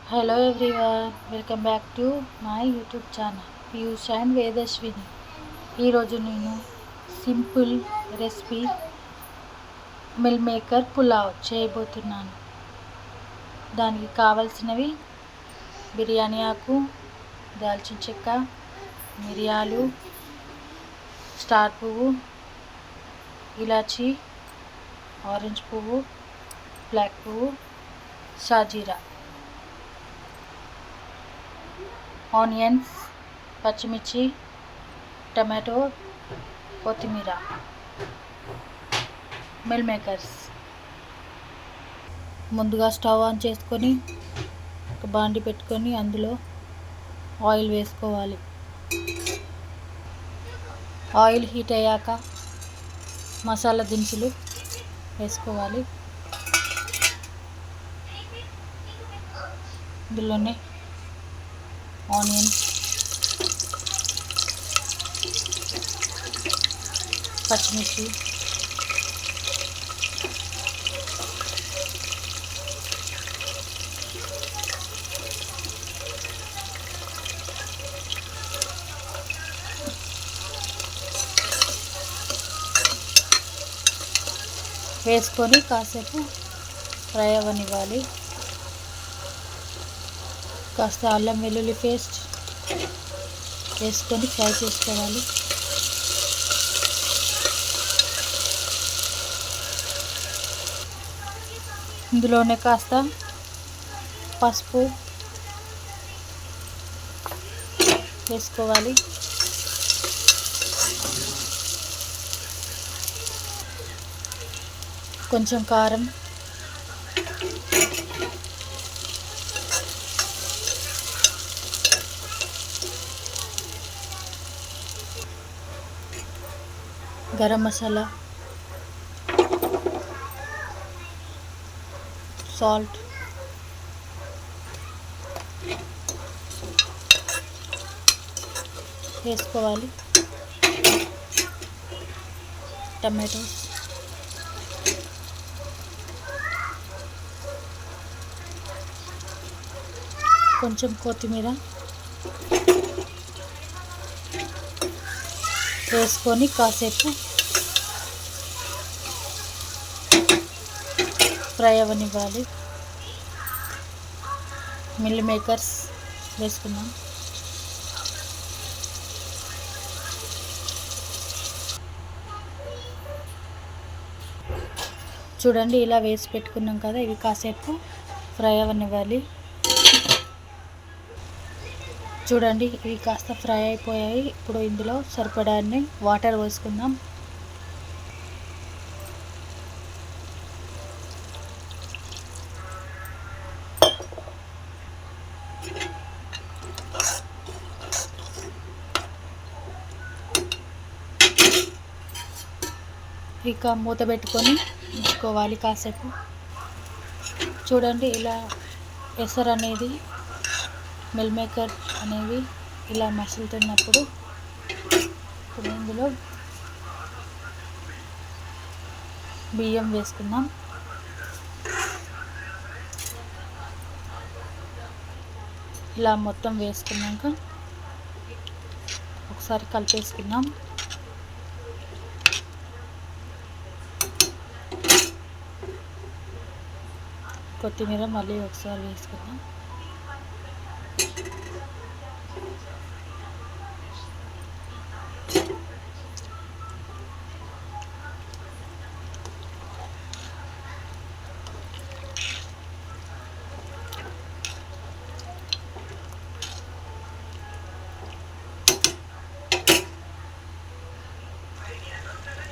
Hello everyone, welcome back to my YouTube channel Piyush and Vedashwini. ఈరోజు నేను simple recipe meal maker pulao చేయబోతున్నాను. దానికి కావలసినవి బిర్యానీ ఆకు, దాల్చిన చెక్క, మిరియాలు, స్టార్ పువ్వు, ఇలాచీ, ఆరెంజ్ పువ్వు, బ్లాక్ పువ్వు, షాజీరా, ఆనియన్స్, పచ్చిమిర్చి, టమాటో, కొత్తిమీర, మిల్ మేకర్స్. ముందుగా స్టవ్ ఆన్ చేసుకొని ఒక బాండి పెట్టుకొని అందులో ఆయిల్ వేసుకోవాలి. ఆయిల్ హీట్ అయ్యాక మసాలా దినుసులు వేసుకోవాలి. ఇందులోనే ఆనియన్స్, పచ్చిమిర్చి, వేసుకొని కాసేపు ఫ్రై అవ్వనివ్వాలి. కాస్త అల్లం వెల్లుల్లి పేస్ట్ వేసుకొని ఫ్రై చేసుకోవాలి. ఇందులోనే కాస్త పసుపు వేసుకోవాలి. కొంచెం కారం, గరం మసాలా, సాల్ట్, వేసుకోవాలి. టమాటోస్, కొంచెం కొత్తిమీర వేసుకొని కాసేపు ఫ్రై అవ్వనివ్వాలి. మిల్ మేకర్స్ వేసుకున్నాం. చూడండి, ఇలా వేసి పెట్టుకున్నాం కదా, ఇవి కాసేపు ఫ్రై అవ్వనివ్వాలి. చూడండి, ఇవి కాస్త ఫ్రై అయిపోయాయి. ఇప్పుడు ఇందులో సరిపడాన్ని వాటర్ వేసుకుందాం. ఇక మూత పెట్టుకొని ఉంచుకోవాలి కాసేపు. చూడండి, ఇలా ఎసరు అనేది, మిల్ మేకర్ అనేవి ఇలా మసులుతున్నప్పుడు ఇప్పుడు ఇందులో బియ్యం వేసుకుందాం. ఇలా మొత్తం వేసుకున్నాక ఒకసారి కలిపేసుకుందాం. కొత్తిమీర మళ్ళీ ఒకసారి వేసుకుందాం.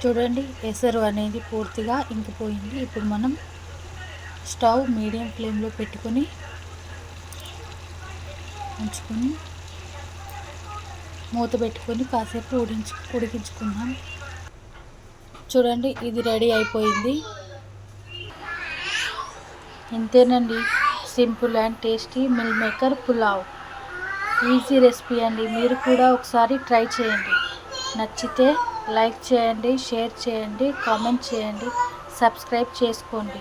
చూడండి, ఎసరు అనేది పూర్తిగా ఇంకిపోయింది. ఇప్పుడు మనం స్టవ్ మీడియం ఫ్లేమ్లో పెట్టుకొని ఉంచుకొని మూత పెట్టుకొని కాసేపు ఉడికించుకుందాం. చూడండి, ఇది రెడీ అయిపోయింది. ఇంతేనండి, simple and tasty mill maker pulao. Easy recipe అండి. మీరు కూడా ఒకసారి ట్రై చేయండి. నచ్చితే లైక్ చేయండి, షేర్ చేయండి, కామెంట్ చేయండి, సబ్స్క్రైబ్ చేసుకోండి.